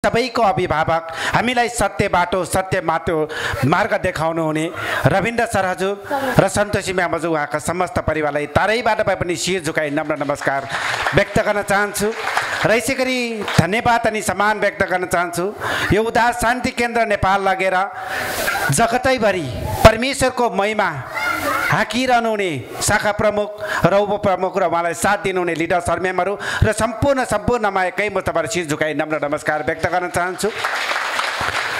सबैको अभिभावक, हामीलाई सत्य बाटो सत्य मार्ग देखाउनु हुने रविन्द्र सर हजुर र सन्तोषी म्याम हजुर उहाँका समस्त परिवारलाई तारैबाट भए पनि शिर झुकाई नम्र नमस्कार व्यक्त गर्न चाहन्छु र यसै गरी धन्यवाद अनि सम्मान व्यक्त गर्न चाहन्छु। यो उदार शान्ति केन्द्र नेपाल लगेर जगतैभरि परमेश्वरको महिमा हाँकिरहनु हुने शाखा प्रमुख र उपप्रमुख र उहाँलाई साथ दिनुहुने लिडर सरम्यामहरू र सम्पूर्णमा एकै मुष्टबाट शिर झुकाई नम्र नमस्कार व्यक्त गर्न चाहन्छु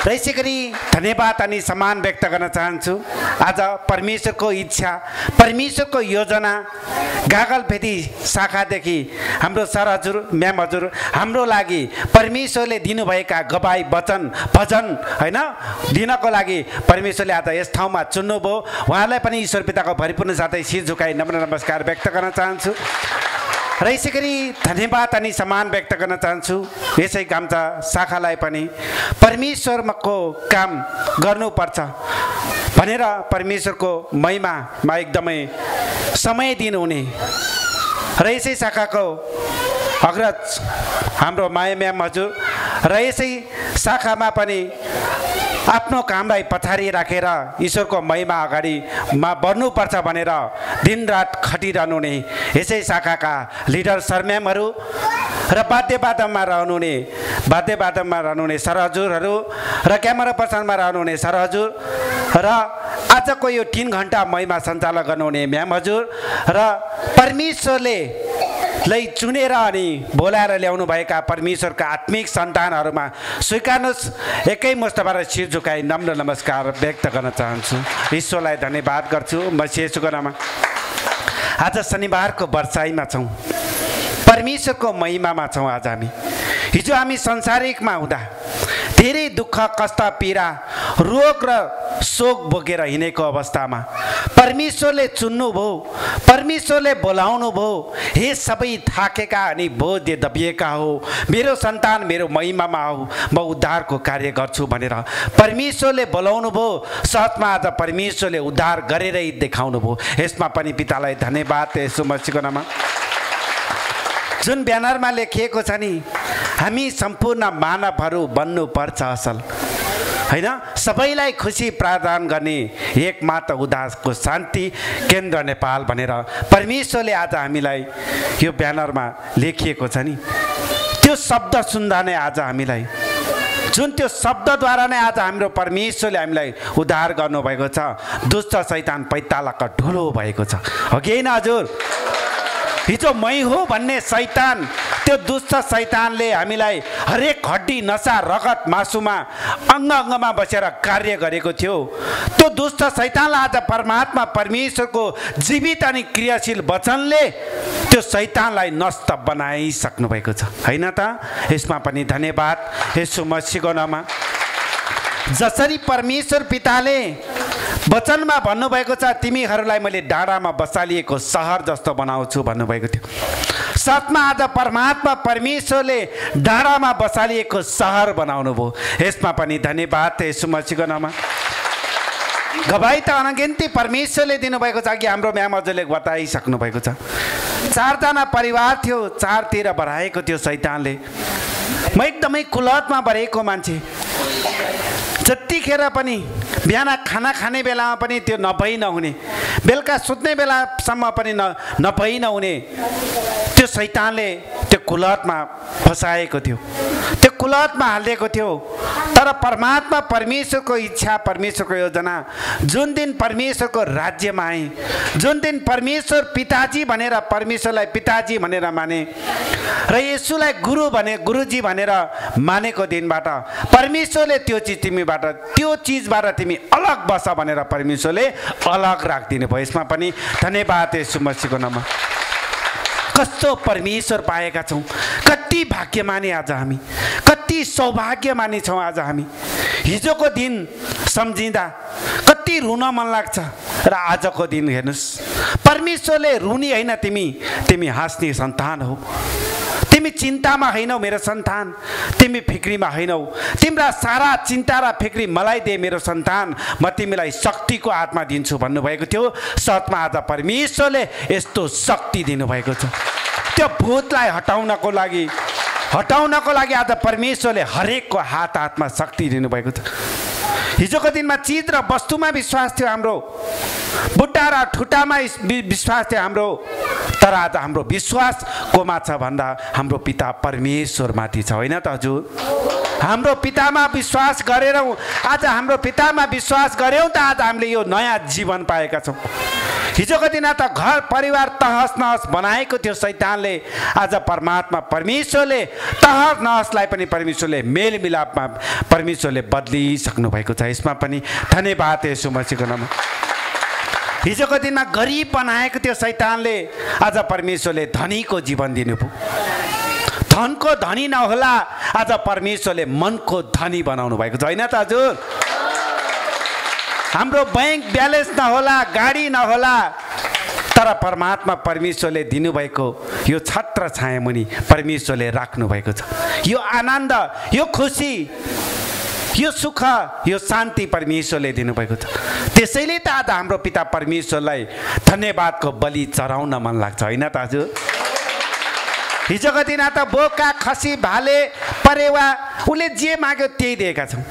र यसै गरी धन्यवाद अनि सम्मान व्यक्त गर्न चाहन्छु। आज परमेश्वरको इच्छा परमेश्वरको योजना गागलफेदी शाखादेखि हाम्रो सर हजुर म्याम हजुर हाम्रो लागि परमेश्वरले दिनुभएका गवाई वचन भजन होइन दिनको लागि परमेश्वरले आज यस ठाउँमा चुन्नुभयो। उहाँलाई पनि ईश्वर पिताको भरिपूर्ण साथै शिर झुकाई नम्र नमस्कार व्यक्त गर्न चाहन्छु र यसै गरी धन्यवाद अनि सम्मान व्यक्त गर्न चाहन्छु यसै गाम्चा शाखालाई पनि परमेश्वरको काम गर्नुपर्छ भनेर परमेश्वरको महिमामा एकदमै समय दिनुहुने र यसै शाखाको अग्रज हाम्रो माया म्याम हजुर र यसै शाखामा पनि आफ्नो कामलाई पछाडि राखेर ईश्वरको महिमा अगाडिमा बढ्नुपर्छ भनेर दिनरात खटिरहनु हुने यसै शाखाका लिडर सरम्यामहरू र वाद्यवादनमा रहनुहुने सर हजुरहरू र क्यामेरा पर्सनमा रहनुहुने सर हजुर र आजको यो 3 घण्टा महिमा सञ्चालन गर्नुहुने म्याम हजुर र परमेश्वरले चुनेर अनि बोलाएर ल्याउनु भएका परमेश्वरका आत्मिक सन्तानहरूमा स्वीकार्नुहोस् एकै मुष्टबाट शिर झुकाई नम्र नमस्कार व्यक्त गर्न चाहन्छु। ईश्वरलाई धन्यवाद गर्छु। मसिएसुको नाममा आज शनिबारको वर्षाइमा छौँ, परमेश्वरको महिमामा छौँ। आज हिजो हामी संसारिकमा हुँदा धेरै दुःख कष्ट पीडा रोग र शोक बोकेर हिँडेको अवस्थामा परमेश्वरले चुन्नुभयो, परमेश्वरले बोलाउनु भयो। हे सबै थाकेका अनि बोझले दबिएका हो, मेरो सन्तान मेरो महिमामा हो, म उद्धारको कार्य गर्छु भनेर परमेश्वरले बोलाउनु भयो। सचमा आज परमेश्वरले उद्धार गरेरै देखाउनु भयो। यसमा पनि पितालाई धन्यवाद यसो मसीहको नाममा। जुन ब्यानरमा लेखिएको छ नि हामी सम्पूर्ण मानवहरू बन्नुपर्छ असल होइन, सबैलाई खुसी प्रदान गर्ने एकमात्र उदासको शान्ति केन्द्र नेपाल भनेर परमेश्वरले आज हामीलाई यो ब्यानरमा लेखिएको छ नि त्यो शब्द सुन्दा नै आज हामीलाई जुन त्यो शब्दद्वारा नै आज हाम्रो परमेश्वरले हामीलाई उद्धार गर्नुभएको छ। दुष्ट शैतान पैतालाका ढुलो भएको छ, हो कि होइन हजुर? हिजो मै हो भन्ने शैतान, त्यो दुष्ट शैतानले हामीलाई हरेक हड्डी नसा रगत मासुमा अङ्ग अङ्गमा बसेर कार्य गरेको थियो। त्यो दुष्ट शैतानलाई आज परमात्मा परमेश्वरको जीवित अनि क्रियाशील वचनले त्यो शैतानलाई नष्ट बनाइसक्नु भएको छ, होइन त? यसमा पनि धन्यवाद येशू मसीहको नाममा। जसरी परमेश्वर पिताले वचनमा भन्नुभएको छ तिमीहरूलाई मैले डाँडामा बसालिएको सहर जस्तो बनाउँछु भन्नुभएको थियो। साथमा आज परमात्मा परमेश्वरले डाँडामा बसालिएको सहर बनाउनु भयो। यसमा पनि धन्यवाद येशू मसीहको नाममा। गवाई त अनगिन्ती परमेश्वरले दिनुभएको छ कि हाम्रो म्याम हजुरले बताइसक्नु भएको छ। 4 जना परिवार थियो, 4तिर बढाएको थियो शैतानले। म एकदमै कुलतमा भरेको मान्छे, जतिखेर पनि बिहान खाना खाने बेलामा पनि त्यो नभई नहुने, बेलुका सुत्ने बेलासम्म पनि नभई नहुने त्यो शैतानले त्यो कुलतमा फसाएको थियो, त्यो कुलतमा हालिदिएको थियो। तर परमात्मा परमेश्वरको इच्छा परमेश्वरको योजना जुन दिन परमेश्वरको राज्यमा आए, जुन दिन परमेश्वर पिताजी भनेर परमेश्वरलाई पिताजी भनेर माने र येशूलाई गुरुजी भनेर मानेको दिनबाट परमेश्वरले त्यो चिजबाट तिमी अलग बस भनेर परमेश्वरले अलग राखिदिनु भयो। यसमा पनि धन्यवाद येशू मसीहको नाममा। कस्तो परमेश्वर पाएका छौँ, कति भाग्यमानी आज हामी, कति सौभाग्यमानी छौँ आज हामी। हिजोको दिन सम्झिँदा कति रुन मन लाग्छ र आजको दिन हेर्नुहोस् परमेश्वरले रुनी होइन, तिमी हाँस्ने सन्तान हो। तिमी चिन्तामा होइनौ मेरो सन्तान, तिमी फिक्रीमा होइनौ, तिम्रा सारा चिन्ता र फिक्री मलाई दे मेरो सन्तान, म तिमीलाई शक्तिको आत्मा दिन्छु भन्नुभएको थियो। सतमा आज परमेश्वरले यस्तो शक्ति दिनुभएको छ। त्यो भूतलाई हटाउनको लागि हटाउनको लागि आज परमेश्वरले हरेकको हात हातमा शक्ति दिनुभएको छ। हिजोको दिनमा चिज र वस्तुमा विश्वास थियो हाम्रो, बुट्टा र ठुटामा विश्वास थियो हाम्रो, तर आज हाम्रो विश्वास कोमा छ भन्दा हाम्रो पिता परमेश्वरमाथि छ, होइन त हजुर? हाम्रो पितामा विश्वास गरेरौँ, आज हाम्रो पितामा विश्वास गऱ्यौँ त आज हामीले यो नयाँ जीवन पाएका छौँ। हिजोको दिन त घर परिवार तहस नहस बनाएको थियो शैतानले, आज परमात्मा परमेश्वरले तहस नहसलाई पनि परमेश्वरले मेलमिलापमा परमेश्वरले बदलिसक्नु भएको छ। यसमा पनि धन्यवाद येशू मसीहको नाममा। हिजोको दिनमा गरिब बनाएको थियो शैतानले, आज परमेश्वरले धनीको जीवन दिनुभयो। धनको धनी नहोला, आज परमेश्वरले मनको धनी बनाउनु भएको छ, होइन त हजुर? हाम्रो बैंक ब्यालेन्स नहोला, गाडी नहोला, तर परमात्मा परमेश्वरले दिनुभएको यो छत्र छाया मुनि परमेश्वरले राख्नु भएको छ। यो आनन्द, यो खुसी, यो सुख, यो शान्ति परमेश्वरले दिनुभएको छ। त्यसैले त आज हाम्रो पिता परमेश्वरलाई धन्यवादको बलि चढाउन मन लाग्छ, होइन त हजुर? हिजोको दिन त बोका, खसी, भाले, परेवा उसले जे माग्यो त्यही दिएका छौँ,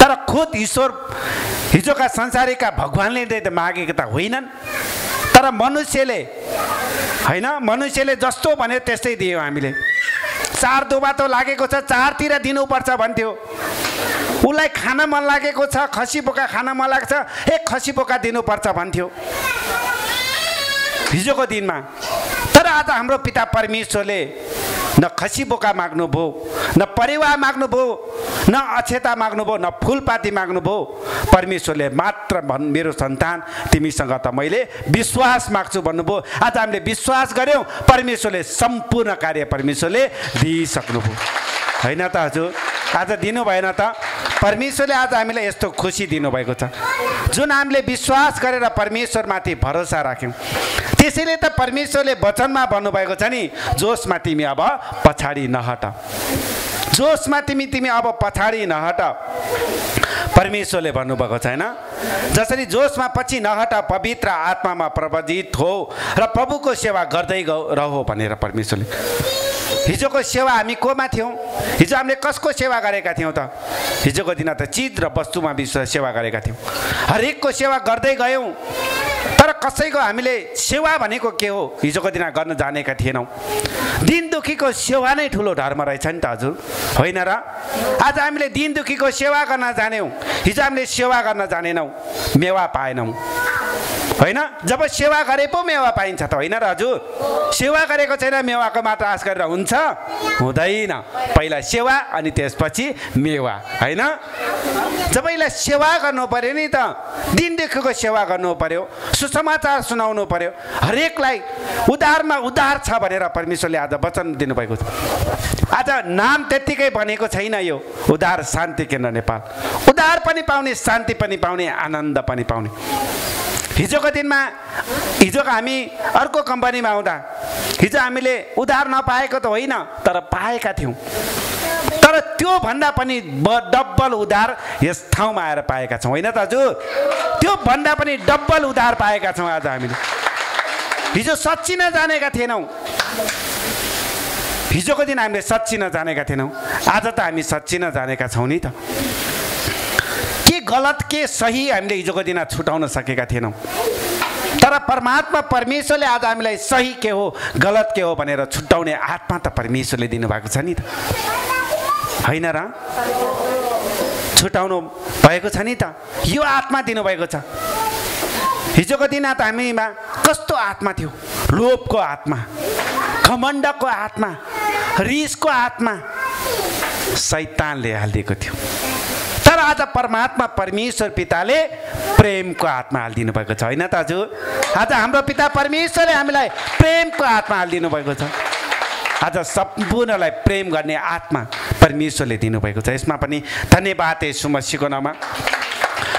तर खुद ईश्वर हिजोका संसारीका भगवानले मागेका त होइनन्, तर मनुष्यले, होइन, मनुष्यले जस्तो भन्यो त्यस्तै दियो। हामीले 4 दुबातो लागेको छ, 4तिर दिनुपर्छ भन्थ्यो। उसलाई खान मन लागेको छ, खसी बोका खान मन लाग्छ, खसी बोका दिनुपर्छ भन्थ्यो हिजोको दिनमा। तर आज हाम्रो पिता परमेश्वरले न खसी बोका माग्नुभयो, न परिवार माग्नुभयो, न अक्षता माग्नुभयो, न फुलपाती माग्नुभयो। परमेश्वरले मात्र मेरो सन्तान तिमीसँग त मैले विश्वास माग्छु भन्नुभयो। आज हामीले विश्वास गऱ्यौँ, परमेश्वरले सम्पूर्ण कार्य परमेश्वरले दिइसक्नुभयो, होइन त हजुर? आज दिनु भएन त? परमेश्वरले आज हामीलाई यस्तो खुसी दिनुभएको छ जुन हामीले विश्वास गरेर परमेश्वरमाथि भरोसा राख्यौँ। त्यसैले त परमेश्वरले वचनमा भन्नुभएको छ नि, जोसमा तिमी अब पछाडि नहट, जोसमा तिमी अब पछाडि नहट। परमेश्वरले भन्नुभएको छ, होइन? जसरी जोसमा पछि नहट, पवित्र आत्मामा प्रवजित हो र प्रभुको सेवा गर्दै रहो भनेर परमेश्वरले। हिजोको सेवा हामी कोमा थियौँ? हिजो हामीले कसको सेवा गरेका थियौँ त? हिजोको दिन त चिज र वस्तुमा सेवा गरेका थियौँ, हरेकको सेवा गर्दै गयौँ, तर कसैको हामीले सेवा भनेको के हो हिजोको दिन गर्न जानेका थिएनौँ। दिन दुखीको सेवा नै ठुलो धर्म रहेछ नि त हजुर, होइन र? आज हामीले दिन दुखीको सेवा गर्न जान्यौँ, हिजो हामीले सेवा गर्न जानेनौँ, मेवा पाएनौँ, होइन? जब सेवा गरे पो मेवा पाइन्छ त, होइन र हजुर? सेवा गरेको छैन मेवाको मात्र आश गरेर हुन्छ? हुँदैन। पहिला सेवा अनि त्यसपछि मेवा, होइन? जब यसलाई सेवा गर्नु पर्यो नि त, दिन दुखीको सेवा गर्नु पर्यो, सुसमाचार सुनाउनु पर्यो, हरेकलाई उद्धारमा उद्धार छ भनेर परमेश्वरले आज वचन दिनुभएको छ। आज नाम त्यत्तिकै भनेको छैन यो उद्धार शान्ति केन्द्र नेपाल। उद्धार पनि पाउने, शान्ति पनि पाउने, आनन्द पनि पाउने। हिजोको दिनमा हामी अर्को कम्पनीमा आउँदा हिजो हामीले उधार नपाएको त होइन, तर पाएका थियौँ, तर त्यो भन्दा पनि डबल उधार यस ठाउँमा आएर पाएका छौँ, होइन त हजुर? त्यो भन्दा पनि डबल उधार पाएका छौँ आज हामीले। हिजो सच्ची नजानेका थिएनौँ, हिजोको दिन हामीले सच्ची नजानेका थिएनौँ, आज त हामी सच्ची नजानेका छौँ नि त। के गलत के सही हामीले हिजोको दिन छुटाउन सकेका थिएनौँ, तर परमात्मा परमेश्वरले आज हामीलाई सही के हो गलत के हो भनेर छुट्याउने आत्मा त परमेश्वरले दिनुभएको छ नि त, होइन र? छुट्याउनु भएको छ नि त, यो आत्मा दिनुभएको छ। हिजोको दिन त हामीमा कस्तो आत्मा थियो? लोभको आत्मा, घमण्डको आत्मा, रिसको आत्मा शैतानले हालिदिएको थियो। तर आज परमात्मा परमेश्वर पिताले प्रेमको आत्मा हालिदिनु भएको छ, होइन त हजुर? आज हाम्रो पिता परमेश्वरले हामीलाई प्रेमको आत्मा हालिदिनु भएको छ। आज सम्पूर्णलाई प्रेम गर्ने आत्मा परमेश्वरले दिनुभएको छ। यसमा पनि धन्यवाद येशू मसीहको नाममा।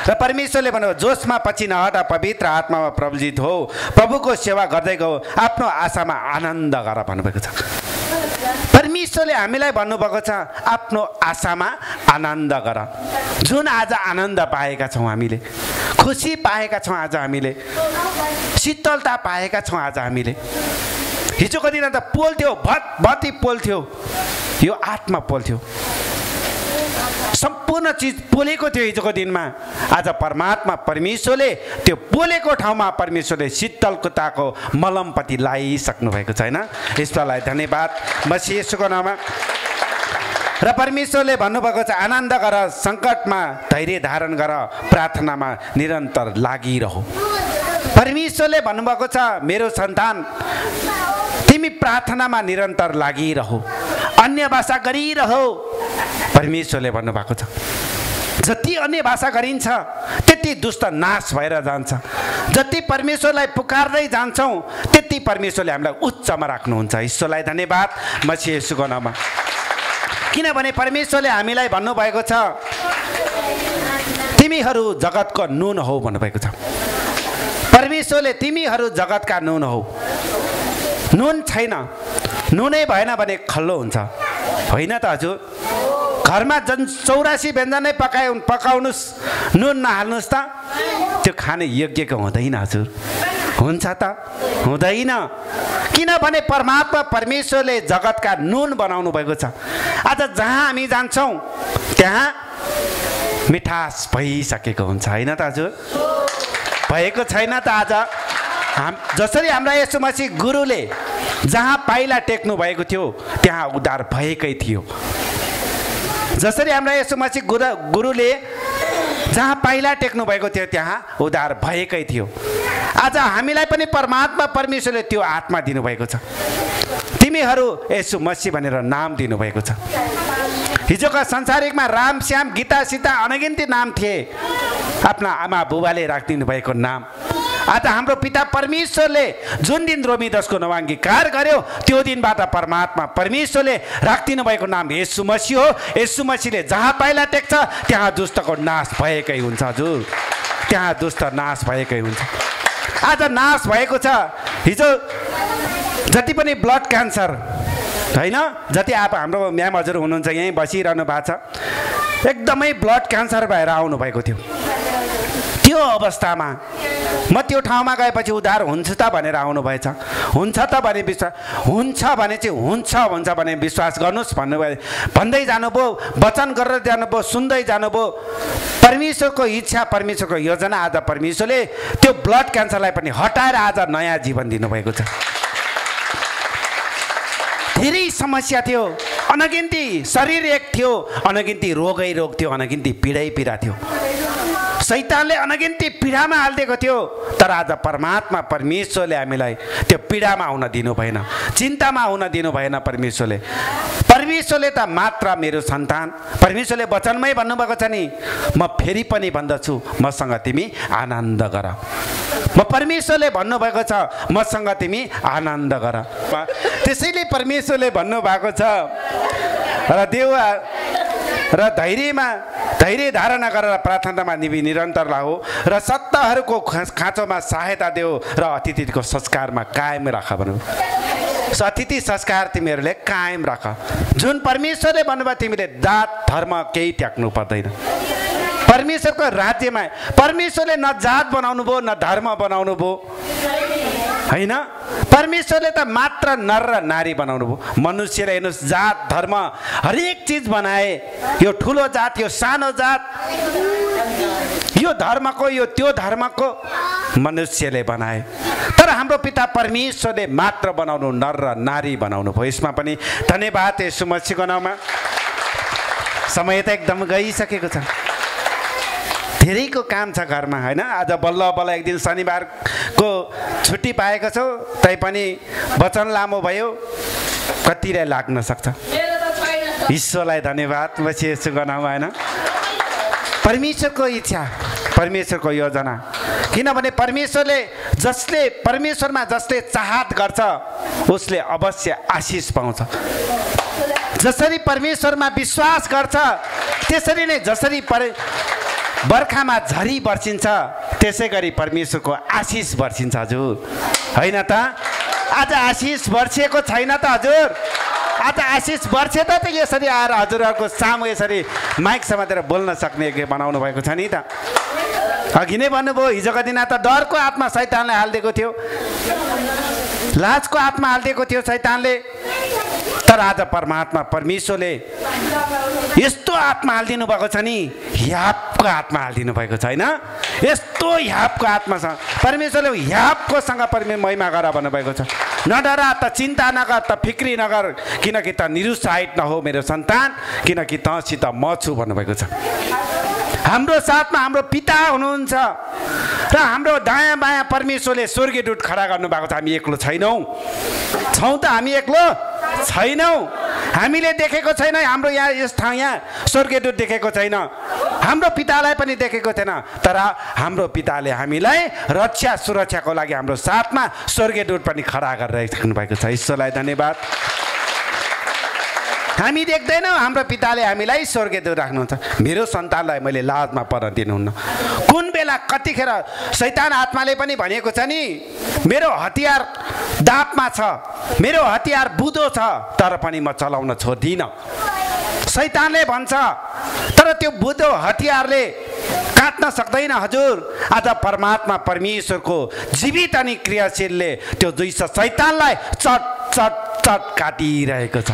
र परमेश्वरले भन्नुभयो, जोसमा पछि नहट, पवित्र आत्मामा प्रवजित हो, प्रभुको सेवा गर्दै गयो, आफ्नो आशामा आनन्द गर भन्नुभएको छ। परमेश्वरले हामीलाई भन्नुभएको छ, आफ्नो आशामा आनन्द गर। जुन आज आनन्द पाएका छौँ हामीले, खुसी पाएका छौँ आज हामीले, शीतलता पाएका छौँ आज हामीले। हिजोको दिन त पोल्थ्यो, भत्ती पोल्थ्यो, यो आत्मा पोल्थ्यो, सम्पूर्ण चिज पोलेको थियो हिजोको दिनमा। आज परमात्मा परमेश्वरले त्यो पोलेको ठाउँमा परमेश्वरले शीतलताको मलमपट्टि लगाइसक्नु भएको छ हैन। ईश्वरलाई धन्यवाद मसीह येशूको नाममा। र परमेश्वरले भन्नुभएको छ आनन्द गर, सङ्कटमा धैर्य धारण गर, प्रार्थनामा निरन्तर लागिरह। परमेश्वरले भन्नुभएको छ मेरो सन्तान तिमी प्रार्थनामा निरन्तर लागिरह, अन्य भाषा गरिरह। परमेश्वरले भन्नुभएको छ जति अन्य भाषा गरिन्छ त्यति दुष्ट नाश भएर जान्छ। जति परमेश्वरलाई पुकार्दै जान्छौँ त्यति परमेश्वरले हामीलाई उच्चमा राख्नुहुन्छ। ईश्वरलाई धन्यवाद मसीह येशूको नाममा। किनभने परमेश्वरले हामीलाई भन्नुभएको छ तिमीहरू जगतको नुन हौ भन्नुभएको छ। परमेश्वरले तिमीहरू जगतका नुन हौ। नुन छैन, नुनै भएन भने खल्लो हुन्छ होइन त हजुर। घरमा 84 व्यञ्जन नै पकाउनुस्, नुन नहाल्नुहोस् त त्यो खाने योग्यको हुँदैन हजुर। हुन्छ त हुँदैन। किनभने परमात्मा परमेश्वरले जगतका नुन बनाउनु भएको छ। आज जहाँ हामी जान्छौँ त्यहाँ मिठास भइसकेको हुन्छ होइन त हजुर। भएको छैन त। आज जसरी हाम्रा येशू मसीह गुरुले जहाँ पाइला टेक्नु भएको थियो त्यहाँ उद्धार भएकै थियो। जसरी हाम्रा येशू मसीह गुरुले जहाँ पाइला टेक्नु भएको थियो त्यहाँ उद्धार भएकै थियो। आज हामीलाई पनि परमात्मा परमेश्वरले त्यो आत्मा दिनुभएको छ। तिमीहरू येशू मसीह भनेर नाम दिनुभएको छ। हिजोका संसारिकमा राम श्याम गीता सीता अनगिन्ती नाम थिए, आफ्ना आमा बुबाले राखिदिनु भएको नाम। आज हाम्रो पिता परमेश्वरले जुन दिन रोमी 10 को नवाङ्गीकार गर्यो त्यो दिनबाट परमात्मा परमेश्वरले राखिदिनु भएको नाम येशू मसीह हो। येशू मसीहले जहाँ पाइला टेक्छ त्यहाँ दुष्टको नाश भएकै हुन्छ हजुर। त्यहाँ दुष्ट नाश भएकै हुन्छ। आज नाश भएको छ। हिजो जति पनि ब्लड क्यान्सर होइन, जति अब हाम्रो म्याम हजुर हुनुहुन्छ यहीँ बसिरहनु भएको छ, एकदमै ब्लड क्यान्सर भएर आउनु भएको थियो। त्यो अवस्थामा म त्यो ठाउँमा गएपछि उद्धार हुन्छ त भनेर आउनु भएछ। हुन्छ त भने विश्वास हुन्छ भने चाहिँ हुन्छ भने विश्वास गर्नुहोस् भन्दै जानुभयो, वचन गरेर जानुभयो, सुन्दै जानुभयो। परमेश्वरको इच्छा परमेश्वरको योजना आज परमेश्वरले त्यो ब्लड क्यान्सरलाई पनि हटाएर आज नयाँ जीवन दिनुभएको छ। धेरै समस्या थियो, अनगिन्ती शरीर एक थियो, अनगिन्ती रोगै रोग थियो, अनगिन्ती पीडै पीडा थियो। शैतानले अनगिन्ती पीडामा हालिदिएको थियो। तर आज परमात्मा परमेश्वरले हामीलाई त्यो पीडामा हुन दिनु भएन, चिन्तामा हुन दिनु भएन। परमेश्वरले त मात्र मेरो सन्तान, परमेश्वरले वचनमै भन्नुभएको छ नि, म फेरि पनि भन्दछु मसँग तिमी आनन्द गर। म परमेश्वरले भन्नुभएको छ मसँग तिमी आनन्द गर। त्यसैले परमेश्वरले भन्नुभएको छ र देव र धैर्य धारणा गरेर प्रार्थनामा निरन्तर रहो र सत्ताहरूको खाँचोमा सहायता देऊ र अतिथिको संस्कारमा कायम राख भन्नु। अतिथि संस्कार तिमीहरूले कायम राख। जुन परमेश्वरले भन्नुभयो तिमीले जात धर्म केही त्याग्नु पर्दैन। परमेश्वरको राज्यमा परमेश्वरले न जात बनाउनु भयो न धर्म बनाउनु भयो होइन। परमेश्वरले त मात्र नर र नारी बनाउनु भयो। मनुष्यले हेर्नुहोस् जात धर्म हरेक चिज बनाए। यो ठुलो जात, यो सानो जात, यो धर्मको यो त्यो धर्मको मनुष्यले बनाए। तर हाम्रो पिता परमेश्वरले मात्र बनाउनु नर र नारी बनाउनु भयो। यसमा पनि धन्यवाद येशू मसीहको नाममा। समय त एकदम गइसकेको छ। धेरैको काम छ घरमा होइन। आज बल्ल बल्ल एक दिन शनिबारको छुट्टी पाएको छौ, तैपनि वचन लामो भयो, कतिलाई लाग्न सक्छ। ईश्वरलाई धन्यवाद मसीह येशूको नाममा होइन। परमेश्वरको इच्छा, परमेश्वरको योजना। किनभने परमेश्वरमा जसले चाहत गर्छ उसले अवश्य आशिष पाउँछ। जसरी परमेश्वरमा विश्वास गर्छ त्यसरी नै जसरी बर्खामा झरी बर्सिन्छ त्यसै गरी परमेश्वरको आशिष बर्सिन्छ हजुर होइन त। आज आशिष बर्सिएको छैन त हजुर। आज आशिष बर्से त यसरी आएर हजुरहरूको सामु यसरी माइक समातेर बोल्न सक्ने बनाउनु भएको छ नि त। अघि नै भन्नुभयो हिजोको दिन त डरको आत्मा शैतानले हालिदिएको थियो, लाजको आत्मा हालिदिएको थियो शैतानले। तर आज परमात्मा परमेश्वरले यस्तो आत्मा हालिदिनु भएको छ नि, ह्यापको आत्मा हालिदिनु भएको छ होइन। यस्तो ह्यापको आत्मा छ परमेश्वरले, ह्यापकोसँग महिमा गर भन्नुभएको छ। नडरा त, चिन्ता नगर त, फिक्री नगर, किनकि त निरुत्साहित नहो मेरो सन्तान, किनकि तँसित म छु भन्नुभएको छ। हाम्रो साथमा हाम्रो पिता हुनुहुन्छ र हाम्रो दायाँ बायाँ परमेश्वरले स्वर्गीय दूत खडा गर्नुभएको छ। हामी एक्लो छैनौँ, छौँ त हामी एक्लो छैनौँ। हामीले देखेको छैन हाम्रो यस ठाउँ यहाँ स्वर्गीय दूत देखेको छैन, हाम्रो पितालाई पनि देखेको छैन, तर हाम्रो पिताले हामीलाई रक्षा सुरक्षाको लागि हाम्रो साथमा स्वर्गीय दूत पनि खडा गरिराख्नु भएको छ। ईश्वरलाई धन्यवाद। हामी देख्दैनौँ, हाम्रो पिताले हामीलाई स्वर्गीय दूत राख्नुहुन्छ। मेरो सन्तानलाई मैले लाजमा पर्न दिनुहुन्न। कुन बेला कतिखेर शैतान आत्माले पनि भनेको छ नि, मेरो हतियार दापमा छ, मेरो हतियार बुधो छ, तर पनि म चलाउन छोड्दिनँ। शैतानले भन्छ तर त्यो बुधो हतियारले काट्न सक्दैन हजुर। आज परमात्मा परमेश्वरको जीवित अनि क्रियाशीलले त्यो दुई शैतानलाई चट चट चट काटिरहेको छ।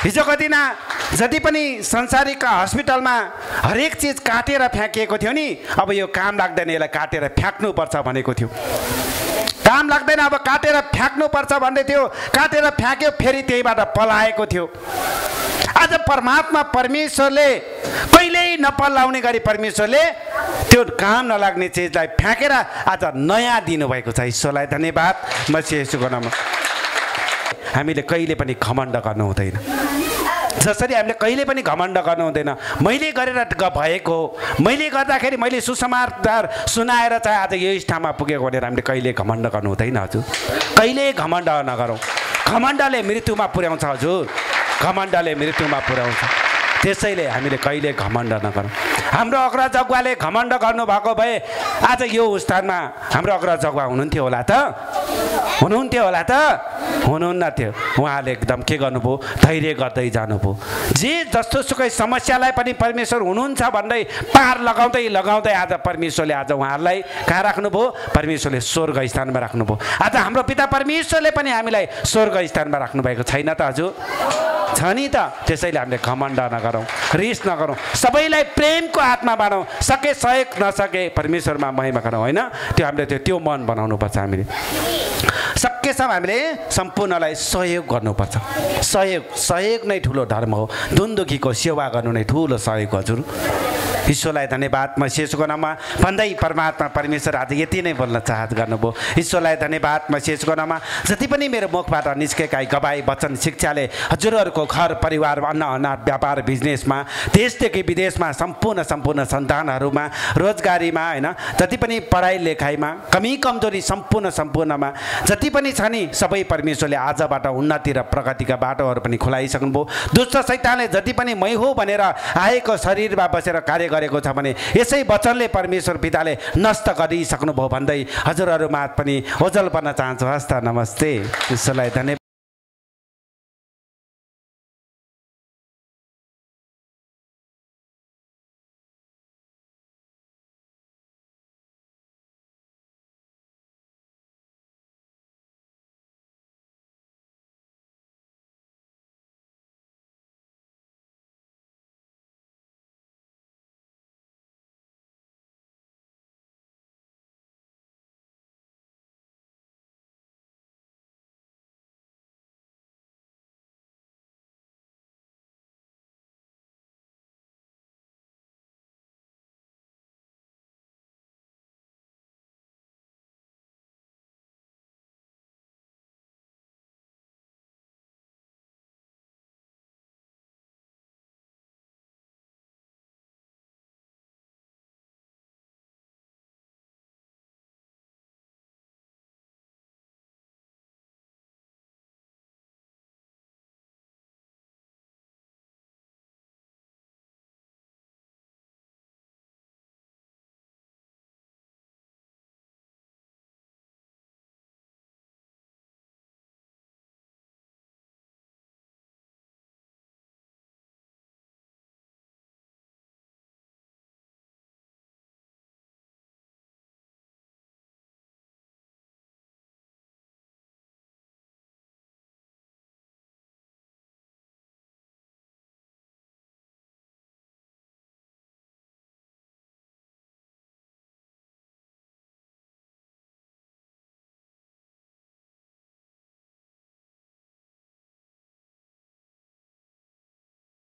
हिजोको दिन जति पनि संसारिक हस्पिटलमा हरेक चिज काटेर फ्याँकिएको थियो नि, अब यो काम लाग्दैन यसलाई काटेर फ्याँक्नुपर्छ भनेको थियो। काम लाग्दैन अब काटेर फ्याँक्नुपर्छ भन्दै थियो, काटेर फ्याँक्यो, फेरि त्यहीबाट पलाएको थियो। आज परमात्मा परमेश्वरले कहिल्यै नपलाउने गरी परमेश्वरले त्यो काम नलाग्ने चिजलाई फ्याँकेर आज नयाँ दिनुभएको छ। ईश्वरलाई धन्यवाद। मसी येशूको नाममा हामीले कहिले पनि घमण्ड गर्नु हुँदैन। जसरी हामीले कहिले पनि घमण्ड गर्नु हुँदैन। मैले गरेर भएको हो, मैले गर्दाखेरि मैले सुसमाचार सुनाएर चाहिँ आज यो ठाउँमा पुगेको भनेर हामीले कहिले घमण्ड गर्नु हुँदैन हजुर। कहिले घमण्ड नगरौँ। घमण्डले मृत्युमा पुर्याउँछ हजुर, घमण्डले मृत्युमा पुर्याउँछ। त्यसैले हामीले कहिले घमण्ड नगरौँ। हाम्रो अग्रज अगुवाले घमण्ड गर्नुभएको भए आज यो स्थानमा हाम्रो अग्रज अगुवा हुनुहुन्थ्यो होला त? हुनुहुन्थ्यो होला त? हुनुहुन्न थियो। उहाँले एकदम के गर्नुभयो, धैर्य गर्दै जानुभयो। जे जस्तो सुकै समस्यालाई पनि परमेश्वर हुनुहुन्छ भन्दै पार लगाउँदै लगाउँदै आज परमेश्वरले आज उहाँहरूलाई कहाँ राख्नुभयो? परमेश्वरले स्वर्ग स्थानमा राख्नुभयो। आज हाम्रो पिता परमेश्वरले पनि हामीलाई स्वर्ग स्थानमा राख्नुभएको छैन त हजुर? छ नि त। त्यसैले हामीले घमण्ड नगरौँ, रिस नगरौँ, सबैलाई प्रेमको आत्मा बनाऊ। सके सहयोग, नसके परमेश्वरमा महिमा गरौँ होइन। त्यो हामीले त्यो मन बनाउनुपर्छ। हामीले सकेसम्म हामीले सम्पूर्णलाई सहयोग गर्नुपर्छ। सहयोग नै ठुलो धर्म हो। दुन्दुखीको सेवा गर्नु नै ठुलो सहयोग हजुर। ईश्वरलाई धन्यवाद। म येशूको नाममा भन्दै परमात्मा परमेश्वर आज यति नै बोल्न चाहत गर्नुभयो। ईश्वरलाई धन्यवाद। म येशूको नाममा जति पनि मेरो मुखबाट निस्केका गवाई वचन शिक्षाले हजुरहरूको घर परिवार अन्न अनाज व्यापार बिजनेसमा देशदेखि विदेशमा सम्पूर्ण सन्तानहरूमा रोजगारीमा होइन जति पनि पढाइ लेखाइमा कमी कमजोरी सम्पूर्णमा जति पनि छ नि सबै परमेश्वरले आजबाट उन्नति र प्रगतिका बाटोहरू पनि खुलाइसक्नुभयो। दुष्ट शैतानले जति पनि मै हो भनेर आएको शरीरमा बसेर कार्य गरेको छ भने यसै वचनले परमेश्वर पिताले नष्ट गरिसक्नुभयो भन्दै हजुरहरूमा पनि ओझल पर्न चाहन्छु। हस्त नमस्ते। ईश्वरलाई धन्यवाद।